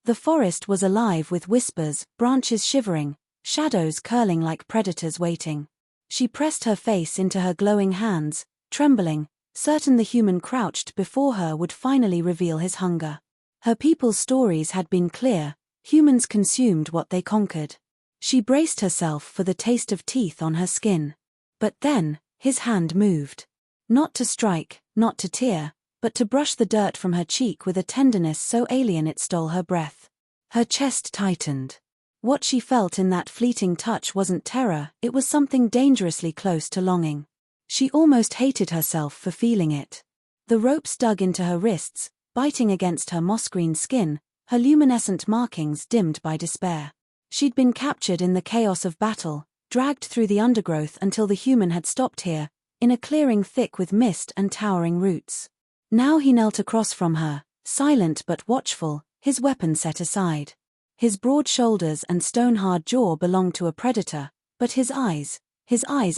The forest was alive with whispers, branches shivering, shadows curling like predators waiting. She pressed her face into her glowing hands, trembling, certain the human crouched before her would finally reveal his hunger. Her people's stories had been clear, humans consumed what they conquered. She braced herself for the taste of teeth on her skin. But then, his hand moved. Not to strike, not to tear, but to brush the dirt from her cheek with a tenderness so alien it stole her breath. Her chest tightened. What she felt in that fleeting touch wasn't terror, it was something dangerously close to longing. She almost hated herself for feeling it. The ropes dug into her wrists, biting against her moss-green skin, her luminescent markings dimmed by despair. She'd been captured in the chaos of battle, dragged through the undergrowth until the human had stopped here, in a clearing thick with mist and towering roots. Now he knelt across from her, silent but watchful, his weapon set aside. His broad shoulders and stone-hard jaw belonged to a predator, but his eyes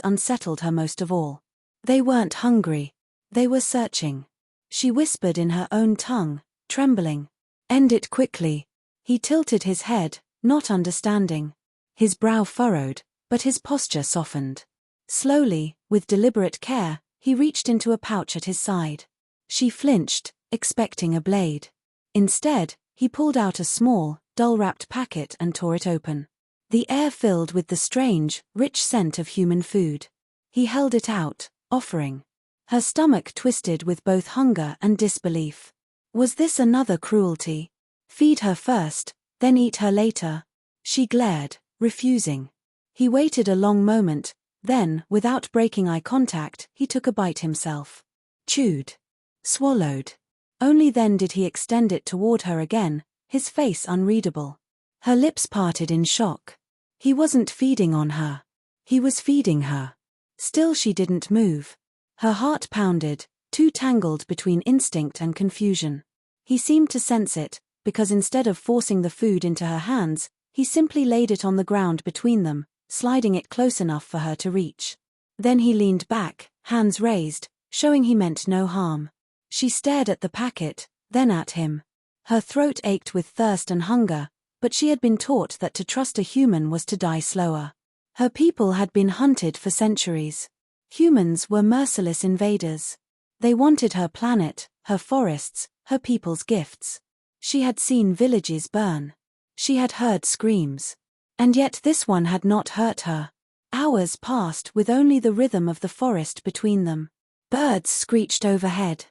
unsettled her most of all. They weren't hungry. They were searching. She whispered in her own tongue, trembling. "End it quickly." He tilted his head, not understanding. His brow furrowed, but his posture softened. Slowly, with deliberate care, he reached into a pouch at his side. She flinched, expecting a blade. Instead, he pulled out a small, dull-wrapped packet and tore it open. The air filled with the strange, rich scent of human food. He held it out, offering. Her stomach twisted with both hunger and disbelief. Was this another cruelty? Feed her first, then eat her later? She glared, refusing. He waited a long moment, then, without breaking eye contact, he took a bite himself. Chewed. Swallowed. Only then did he extend it toward her again, his face unreadable. Her lips parted in shock. He wasn't feeding on her. He was feeding her. Still she didn't move. Her heart pounded, too tangled between instinct and confusion. He seemed to sense it, because instead of forcing the food into her hands, he simply laid it on the ground between them, sliding it close enough for her to reach. Then he leaned back, hands raised, showing he meant no harm. She stared at the packet, then at him. Her throat ached with thirst and hunger, but she had been taught that to trust a human was to die slower. Her people had been hunted for centuries. Humans were merciless invaders. They wanted her planet, her forests, her people's gifts. She had seen villages burn. She had heard screams. And yet this one had not hurt her. Hours passed with only the rhythm of the forest between them. Birds screeched overhead.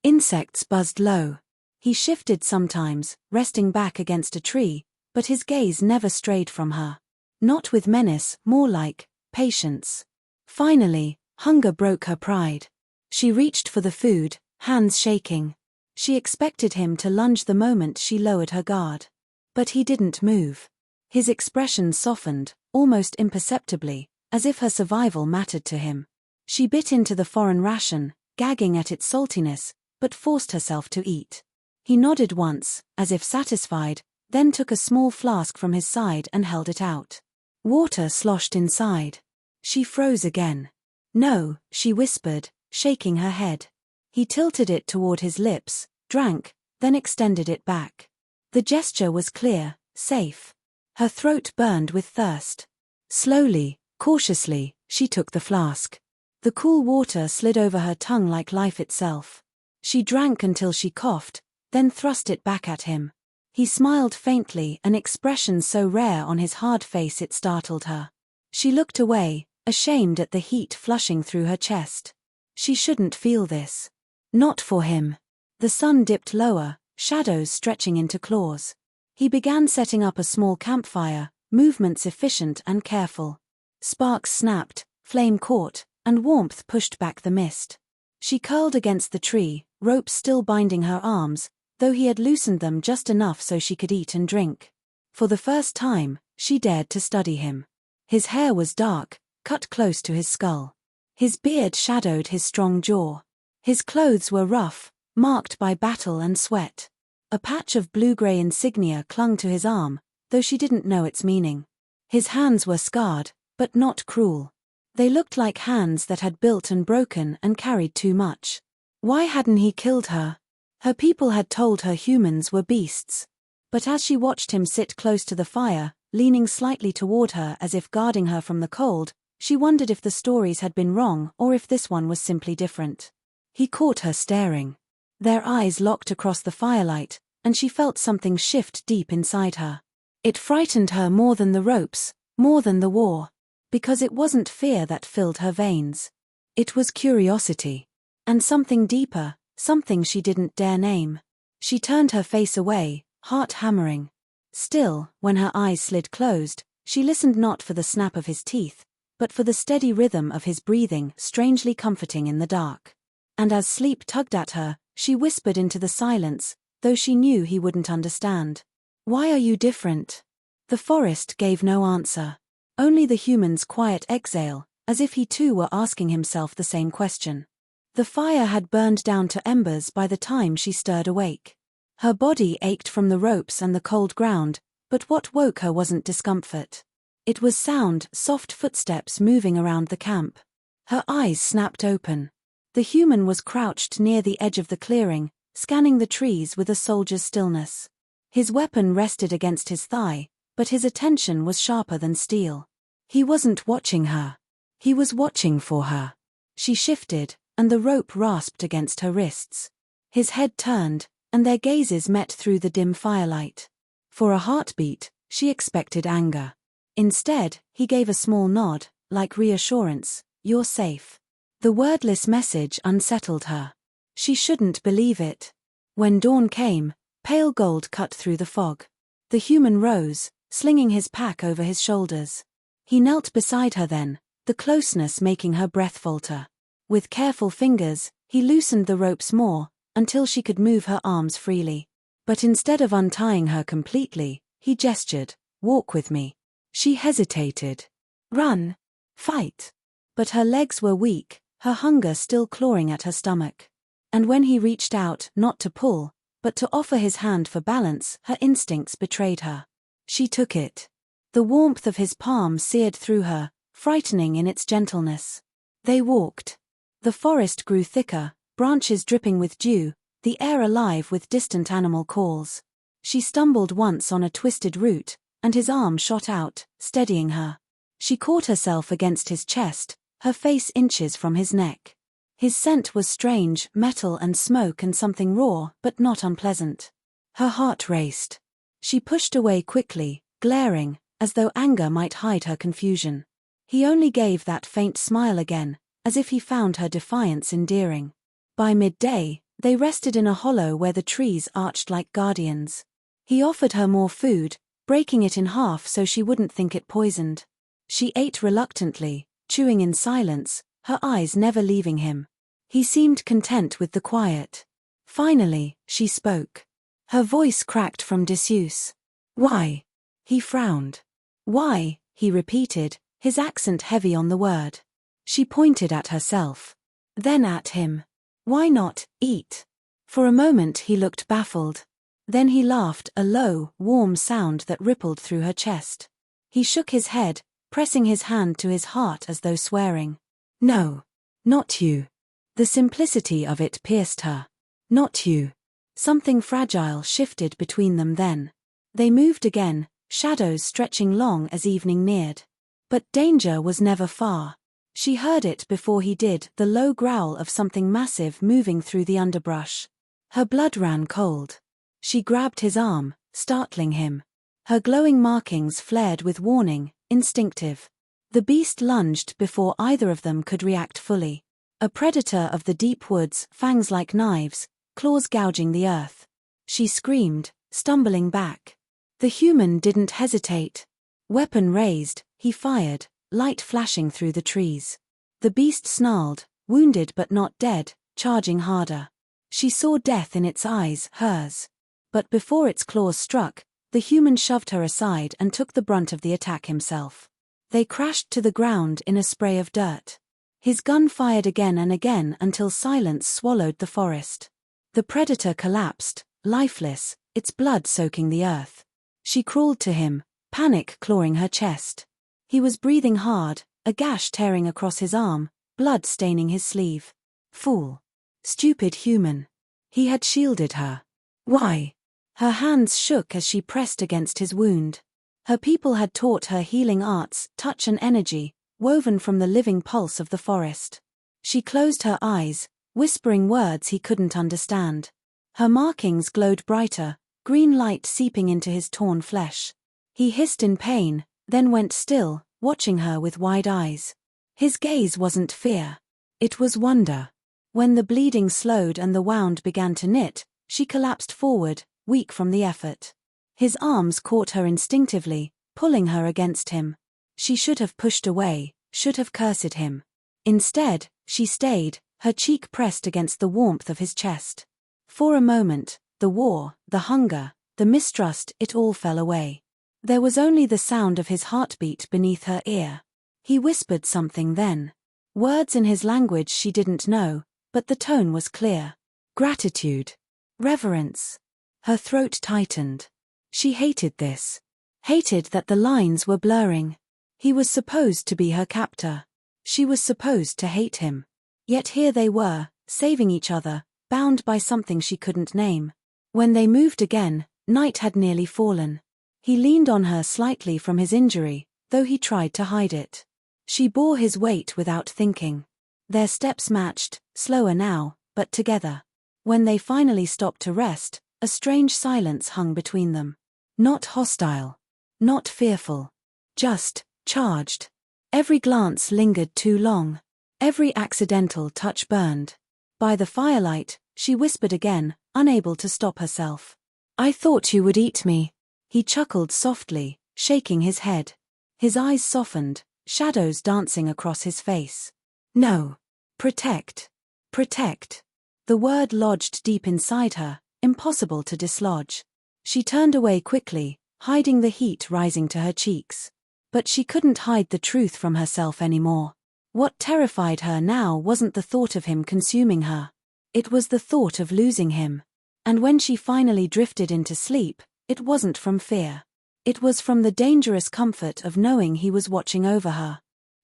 Insects buzzed low. He shifted sometimes, resting back against a tree, but his gaze never strayed from her. Not with menace, more like patience. Finally, hunger broke her pride. She reached for the food, hands shaking. She expected him to lunge the moment she lowered her guard. But he didn't move. His expression softened, almost imperceptibly, as if her survival mattered to him. She bit into the foreign ration, gagging at its saltiness, but forced herself to eat. He nodded once, as if satisfied, then took a small flask from his side and held it out. Water sloshed inside. She froze again. "No," she whispered, shaking her head. He tilted it toward his lips, drank, then extended it back. The gesture was clear, safe. Her throat burned with thirst. Slowly, cautiously, she took the flask. The cool water slid over her tongue like life itself. She drank until she coughed, then thrust it back at him. He smiled faintly, an expression so rare on his hard face it startled her. She looked away, ashamed at the heat flushing through her chest. She shouldn't feel this. Not for him. The sun dipped lower, shadows stretching into claws. He began setting up a small campfire, movements efficient and careful. Sparks snapped, flame caught, and warmth pushed back the mist. She curled against the tree, ropes still binding her arms, though he had loosened them just enough so she could eat and drink. For the first time, she dared to study him. His hair was dark, cut close to his skull. His beard shadowed his strong jaw. His clothes were rough, marked by battle and sweat. A patch of blue-gray insignia clung to his arm, though she didn't know its meaning. His hands were scarred, but not cruel. They looked like hands that had built and broken and carried too much. Why hadn't he killed her? Her people had told her humans were beasts. But as she watched him sit close to the fire, leaning slightly toward her as if guarding her from the cold, she wondered if the stories had been wrong or if this one was simply different. He caught her staring. Their eyes locked across the firelight, and she felt something shift deep inside her. It frightened her more than the ropes, more than the war. Because it wasn't fear that filled her veins. It was curiosity. And something deeper, something she didn't dare name. She turned her face away, heart hammering. Still, when her eyes slid closed, she listened not for the snap of his teeth, but for the steady rhythm of his breathing, strangely comforting in the dark. And as sleep tugged at her, she whispered into the silence, though she knew he wouldn't understand. "Why are you different?" The forest gave no answer. Only the human's quiet exhale, as if he too were asking himself the same question. The fire had burned down to embers by the time she stirred awake. Her body ached from the ropes and the cold ground, but what woke her wasn't discomfort. It was sound, soft footsteps moving around the camp. Her eyes snapped open. The human was crouched near the edge of the clearing, scanning the trees with a soldier's stillness. His weapon rested against his thigh, but his attention was sharper than steel. He wasn't watching her. He was watching for her. She shifted, and the rope rasped against her wrists. His head turned, and their gazes met through the dim firelight. For a heartbeat, she expected anger. Instead, he gave a small nod, like reassurance. "You're safe." The wordless message unsettled her. She shouldn't believe it. When dawn came, pale gold cut through the fog. The human rose, slinging his pack over his shoulders. He knelt beside her then, the closeness making her breath falter. With careful fingers, he loosened the ropes more, until she could move her arms freely. But instead of untying her completely, he gestured, "Walk with me." She hesitated. Run. Fight. But her legs were weak, her hunger still clawing at her stomach. And when he reached out, not to pull, but to offer his hand for balance, her instincts betrayed her. She took it. The warmth of his palm seared through her, frightening in its gentleness. They walked. The forest grew thicker, branches dripping with dew, the air alive with distant animal calls. She stumbled once on a twisted root, and his arm shot out, steadying her. She caught herself against his chest, her face inches from his neck. His scent was strange, metal and smoke and something raw, but not unpleasant. Her heart raced. She pushed away quickly, glaring, as though anger might hide her confusion. He only gave that faint smile again, as if he found her defiance endearing. By midday, they rested in a hollow where the trees arched like guardians. He offered her more food, breaking it in half so she wouldn't think it poisoned. She ate reluctantly, chewing in silence, her eyes never leaving him. He seemed content with the quiet. Finally, she spoke. Her voice cracked from disuse. "Why?" He frowned. "Why?" he repeated, his accent heavy on the word. She pointed at herself. Then at him. "Why not eat?" For a moment he looked baffled. Then he laughed, a low, warm sound that rippled through her chest. He shook his head, pressing his hand to his heart as though swearing. "No. Not you." The simplicity of it pierced her. "Not you." Something fragile shifted between them then. They moved again, shadows stretching long as evening neared. But danger was never far. She heard it before he did, the low growl of something massive moving through the underbrush. Her blood ran cold. She grabbed his arm, startling him. Her glowing markings flared with warning, instinctive. The beast lunged before either of them could react fully. A predator of the deep woods, fangs like knives, claws gouging the earth. She screamed, stumbling back. The human didn't hesitate. Weapon raised, he fired, light flashing through the trees. The beast snarled, wounded but not dead, charging harder. She saw death in its eyes, hers. But before its claws struck, the human shoved her aside and took the brunt of the attack himself. They crashed to the ground in a spray of dirt. His gun fired again and again until silence swallowed the forest. The predator collapsed, lifeless, its blood soaking the earth. She crawled to him, panic clawing her chest. He was breathing hard, a gash tearing across his arm, blood staining his sleeve. Fool. Stupid human. He had shielded her. Why? Her hands shook as she pressed against his wound. Her people had taught her healing arts, touch and energy, woven from the living pulse of the forest. She closed her eyes, whispering words he couldn't understand. Her markings glowed brighter, green light seeping into his torn flesh. He hissed in pain, then went still, watching her with wide eyes. His gaze wasn't fear. It was wonder. When the bleeding slowed and the wound began to knit, she collapsed forward, weak from the effort. His arms caught her instinctively, pulling her against him. She should have pushed away, should have cursed him. Instead, she stayed, her cheek pressed against the warmth of his chest. For a moment, the war, the hunger, the mistrust, it all fell away. There was only the sound of his heartbeat beneath her ear. He whispered something then. Words in his language she didn't know, but the tone was clear. Gratitude. Reverence. Her throat tightened. She hated this. Hated that the lines were blurring. He was supposed to be her captor. She was supposed to hate him. Yet here they were, saving each other, bound by something she couldn't name. When they moved again, night had nearly fallen. He leaned on her slightly from his injury, though he tried to hide it. She bore his weight without thinking. Their steps matched, slower now, but together. When they finally stopped to rest, a strange silence hung between them. Not hostile. Not fearful. Just, charged. Every glance lingered too long. Every accidental touch burned. By the firelight, she whispered again, unable to stop herself. I thought you would eat me. He chuckled softly, shaking his head. His eyes softened, shadows dancing across his face. No. Protect. Protect. The word lodged deep inside her, impossible to dislodge. She turned away quickly, hiding the heat rising to her cheeks. But she couldn't hide the truth from herself anymore. What terrified her now wasn't the thought of him consuming her. It was the thought of losing him. And when she finally drifted into sleep, it wasn't from fear. It was from the dangerous comfort of knowing he was watching over her.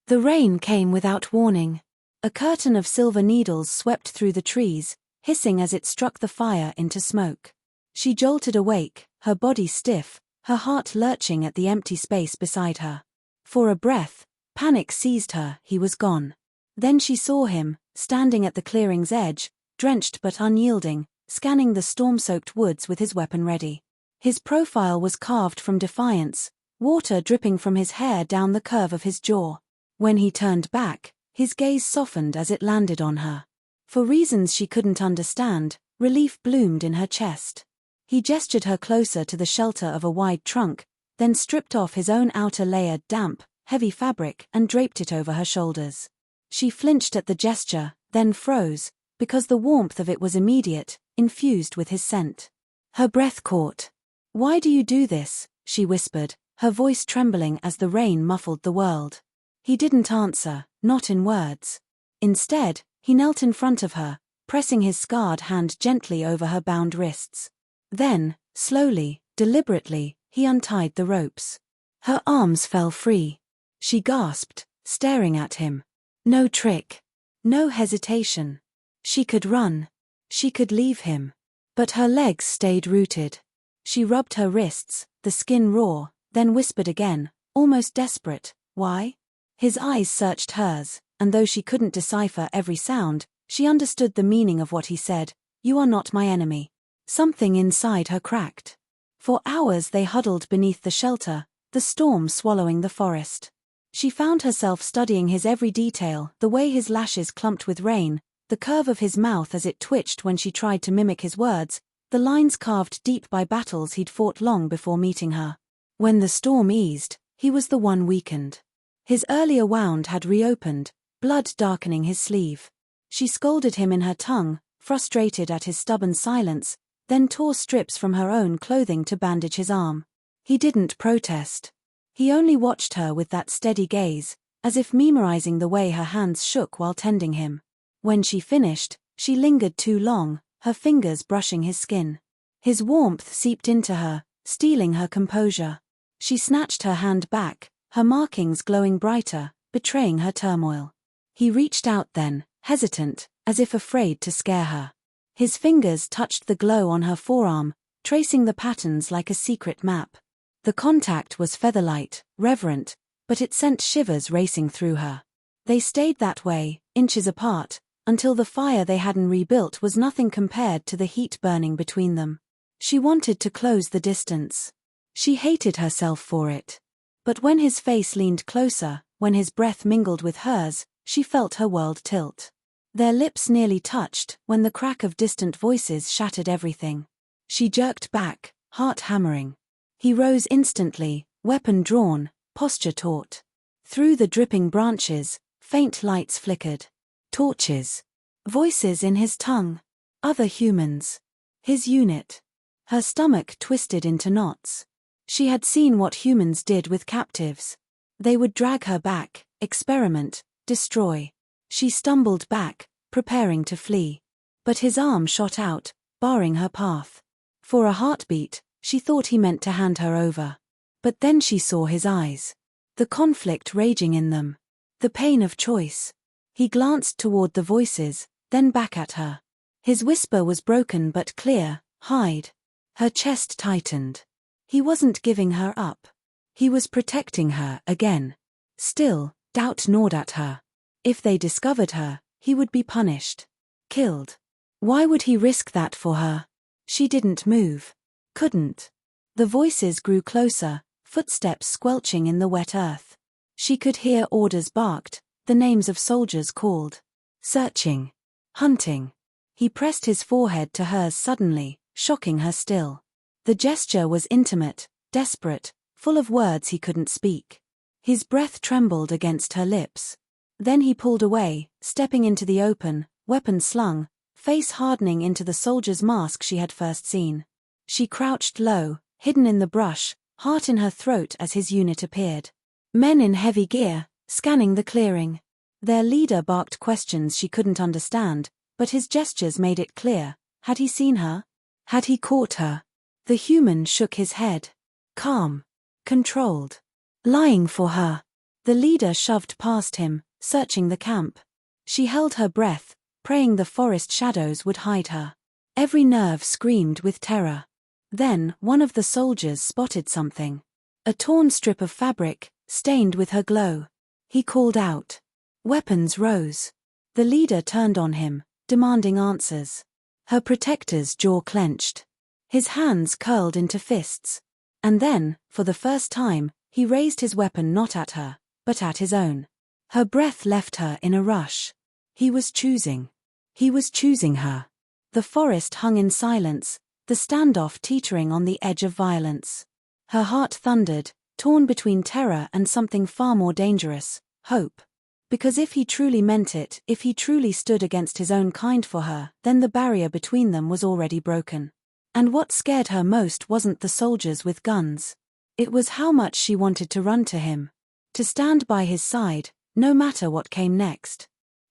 The rain came without warning. A curtain of silver needles swept through the trees, hissing as it struck the fire into smoke. She jolted awake, her body stiff, her heart lurching at the empty space beside her. For a breath, panic seized her. He was gone. Then she saw him, standing at the clearing's edge, drenched but unyielding, scanning the storm-soaked woods with his weapon ready. His profile was carved from defiance, water dripping from his hair down the curve of his jaw. When he turned back, his gaze softened as it landed on her. For reasons she couldn't understand, relief bloomed in her chest. He gestured her closer to the shelter of a wide trunk, then stripped off his own outer layer, damp, heavy fabric, and draped it over her shoulders. She flinched at the gesture, then froze, because the warmth of it was immediate, infused with his scent. Her breath caught. Why do you do this? She whispered, her voice trembling as the rain muffled the world. He didn't answer, not in words. Instead, he knelt in front of her, pressing his scarred hand gently over her bound wrists. Then, slowly, deliberately, he untied the ropes. Her arms fell free. She gasped, staring at him. No trick. No hesitation. She could run. She could leave him. But her legs stayed rooted. She rubbed her wrists, the skin raw, then whispered again, almost desperate, why? His eyes searched hers, and though she couldn't decipher every sound, she understood the meaning of what he said. You are not my enemy. Something inside her cracked. For hours they huddled beneath the shelter, the storm swallowing the forest. She found herself studying his every detail, the way his lashes clumped with rain, the curve of his mouth as it twitched when she tried to mimic his words, the lines carved deep by battles he'd fought long before meeting her. When the storm eased, he was the one weakened. His earlier wound had reopened, blood darkening his sleeve. She scolded him in her tongue, frustrated at his stubborn silence, then tore strips from her own clothing to bandage his arm. He didn't protest. He only watched her with that steady gaze, as if memorizing the way her hands shook while tending him. When she finished, she lingered too long, her fingers brushing his skin. His warmth seeped into her, stealing her composure. She snatched her hand back, her markings glowing brighter, betraying her turmoil. He reached out then, hesitant, as if afraid to scare her. His fingers touched the glow on her forearm, tracing the patterns like a secret map. The contact was featherlight, reverent, but it sent shivers racing through her. They stayed that way, inches apart, until the fire they hadn't rebuilt was nothing compared to the heat burning between them. She wanted to close the distance. She hated herself for it. But when his face leaned closer, when his breath mingled with hers, she felt her world tilt. Their lips nearly touched, when the crack of distant voices shattered everything. She jerked back, heart hammering. He rose instantly, weapon drawn, posture taut. Through the dripping branches, faint lights flickered. Torches. Voices in his tongue. Other humans. His unit. Her stomach twisted into knots. She had seen what humans did with captives. They would drag her back, experiment, destroy. She stumbled back, preparing to flee. But his arm shot out, barring her path. For a heartbeat, she thought he meant to hand her over. But then she saw his eyes. The conflict raging in them. The pain of choice. He glanced toward the voices, then back at her. His whisper was broken but clear, hide. Her chest tightened. He wasn't giving her up. He was protecting her again. Still, doubt gnawed at her. If they discovered her, he would be punished. Killed. Why would he risk that for her? She didn't move. Couldn't. The voices grew closer, footsteps squelching in the wet earth. She could hear orders barked, the names of soldiers called. Searching. Hunting. He pressed his forehead to hers suddenly, shocking her still. The gesture was intimate, desperate, full of words he couldn't speak. His breath trembled against her lips. Then he pulled away, stepping into the open, weapon slung, face hardening into the soldier's mask she had first seen. She crouched low, hidden in the brush, heart in her throat as his unit appeared. Men in heavy gear, scanning the clearing. Their leader barked questions she couldn't understand, but his gestures made it clear. Had he seen her? Had he caught her? The human shook his head. Calm. Controlled. Lying for her. The leader shoved past him, searching the camp. She held her breath, praying the forest shadows would hide her. Every nerve screamed with terror. Then, one of the soldiers spotted something. A torn strip of fabric, stained with her glow. He called out. Weapons rose. The leader turned on him, demanding answers. Her protector's jaw clenched. His hands curled into fists. And then, for the first time, he raised his weapon not at her, but at his own. Her breath left her in a rush. He was choosing. He was choosing her. The forest hung in silence, the standoff teetering on the edge of violence. Her heart thundered, torn between terror and something far more dangerous, hope. Because if he truly meant it, if he truly stood against his own kind for her, then the barrier between them was already broken. And what scared her most wasn't the soldiers with guns. It was how much she wanted to run to him. To stand by his side, no matter what came next.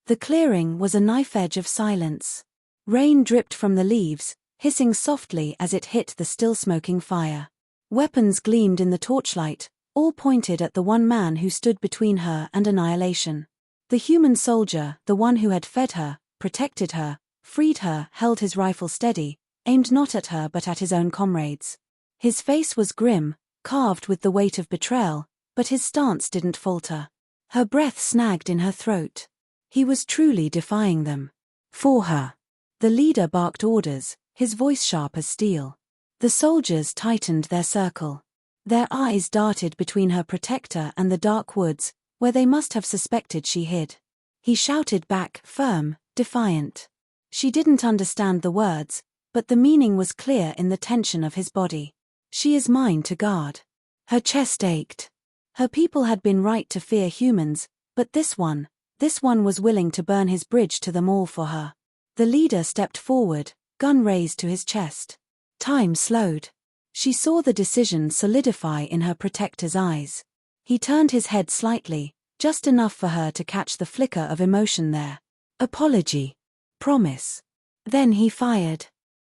The clearing was a knife edge of silence. Rain dripped from the leaves, hissing softly as it hit the still smoking fire. Weapons gleamed in the torchlight, all pointed at the one man who stood between her and annihilation. The human soldier, the one who had fed her, protected her, freed her, held his rifle steady, aimed not at her but at his own comrades. His face was grim, carved with the weight of betrayal, but his stance didn't falter. Her breath snagged in her throat. He was truly defying them. For her. The leader barked orders, his voice sharp as steel. The soldiers tightened their circle. Their eyes darted between her protector and the dark woods, where they must have suspected she hid. He shouted back, firm, defiant. She didn't understand the words, but the meaning was clear in the tension of his body. She is mine to guard. Her chest ached. Her people had been right to fear humans, but this one was willing to burn his bridge to them all for her. The leader stepped forward, gun raised to his chest. Time slowed. She saw the decision solidify in her protector's eyes. He turned his head slightly, just enough for her to catch the flicker of emotion there. Apology. Promise. Then he fired.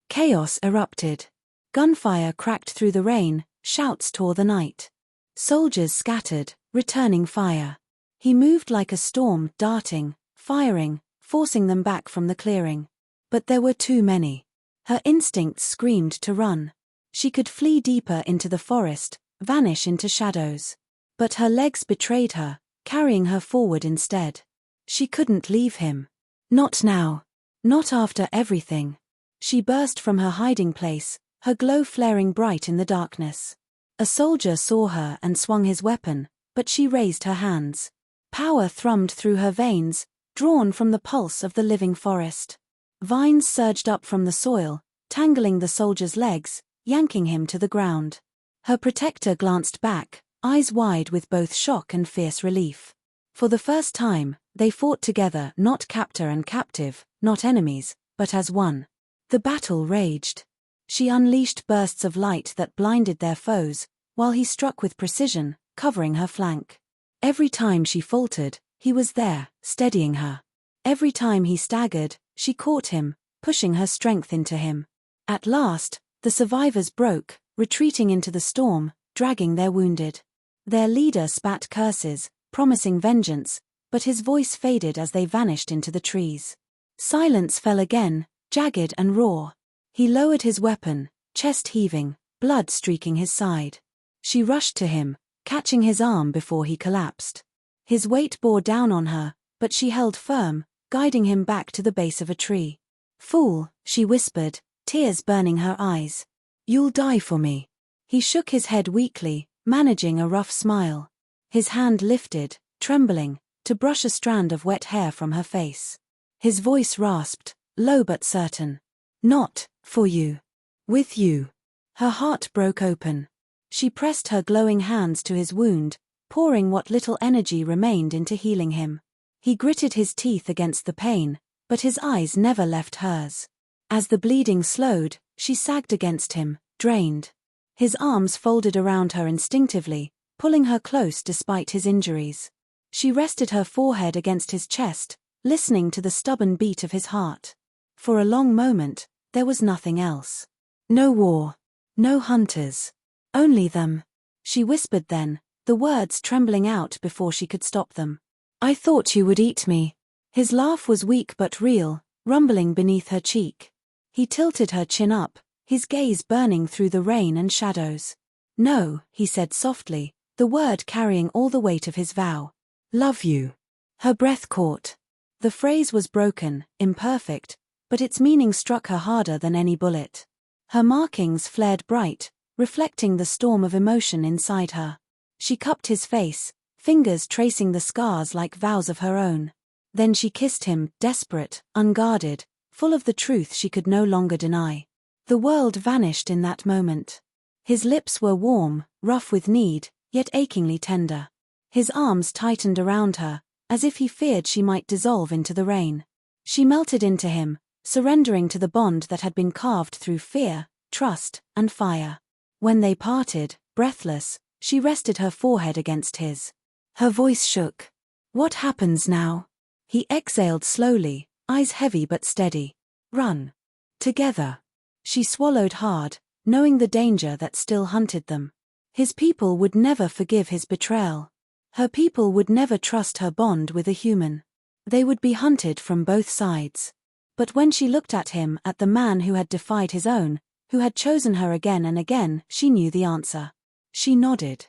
Chaos erupted. Gunfire cracked through the rain, shouts tore the night. Soldiers scattered, returning fire. He moved like a storm, darting, firing, forcing them back from the clearing. But there were too many. Her instincts screamed to run. She could flee deeper into the forest, vanish into shadows. But her legs betrayed her, carrying her forward instead. She couldn't leave him. Not now. Not after everything. She burst from her hiding place, her glow flaring bright in the darkness. A soldier saw her and swung his weapon, but she raised her hands. Power thrummed through her veins, drawn from the pulse of the living forest. Vines surged up from the soil, tangling the soldier's legs, yanking him to the ground. Her protector glanced back, eyes wide with both shock and fierce relief. For the first time, they fought together, not captor and captive, not enemies, but as one. The battle raged. She unleashed bursts of light that blinded their foes, while he struck with precision, covering her flank. Every time she faltered, he was there, steadying her. Every time he staggered, she caught him, pushing her strength into him. At last, the survivors broke, retreating into the storm, dragging their wounded. Their leader spat curses, promising vengeance, but his voice faded as they vanished into the trees. Silence fell again, jagged and raw. He lowered his weapon, chest heaving, blood streaking his side. She rushed to him, catching his arm before he collapsed. His weight bore down on her, but she held firm, guiding him back to the base of a tree. "Fool," she whispered, tears burning her eyes. "You'll die for me." He shook his head weakly, managing a rough smile. His hand lifted, trembling, to brush a strand of wet hair from her face. His voice rasped, low but certain. "Not for you. With you." Her heart broke open. She pressed her glowing hands to his wound, pouring what little energy remained into healing him. He gritted his teeth against the pain, but his eyes never left hers. As the bleeding slowed, she sagged against him, drained. His arms folded around her instinctively, pulling her close despite his injuries. She rested her forehead against his chest, listening to the stubborn beat of his heart. For a long moment, there was nothing else. No war. No hunters. Only them. She whispered then, the words trembling out before she could stop them. "I thought you would eat me." His laugh was weak but real, rumbling beneath her cheek. He tilted her chin up, his gaze burning through the rain and shadows. "No," he said softly, the word carrying all the weight of his vow. "Love you." Her breath caught. The phrase was broken, imperfect, but its meaning struck her harder than any bullet. Her markings flared bright, reflecting the storm of emotion inside her. She cupped his face, fingers tracing the scars like vows of her own. Then she kissed him, desperate, unguarded, full of the truth she could no longer deny. The world vanished in that moment. His lips were warm, rough with need, yet achingly tender. His arms tightened around her, as if he feared she might dissolve into the rain. She melted into him, surrendering to the bond that had been carved through fear, trust, and fire. When they parted, breathless, she rested her forehead against his. Her voice shook. "What happens now?" He exhaled slowly, eyes heavy but steady. "Run. Together." She swallowed hard, knowing the danger that still hunted them. His people would never forgive his betrayal. Her people would never trust her bond with a human. They would be hunted from both sides. But when she looked at him, at the man who had defied his own, who had chosen her again and again, she knew the answer. She nodded.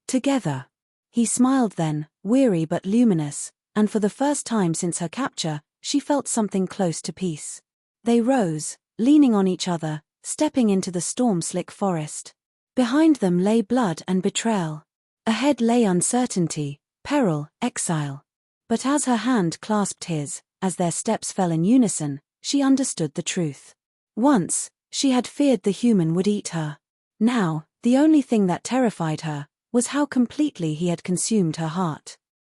"Together." He smiled then, weary but luminous, and for the first time since her capture, she felt something close to peace. They rose, leaning on each other, stepping into the storm-slick forest. Behind them lay blood and betrayal. Ahead lay uncertainty, peril, exile. But as her hand clasped his, as their steps fell in unison, she understood the truth. Once, she had feared the human would eat her. Now, the only thing that terrified her was how completely he had consumed her heart.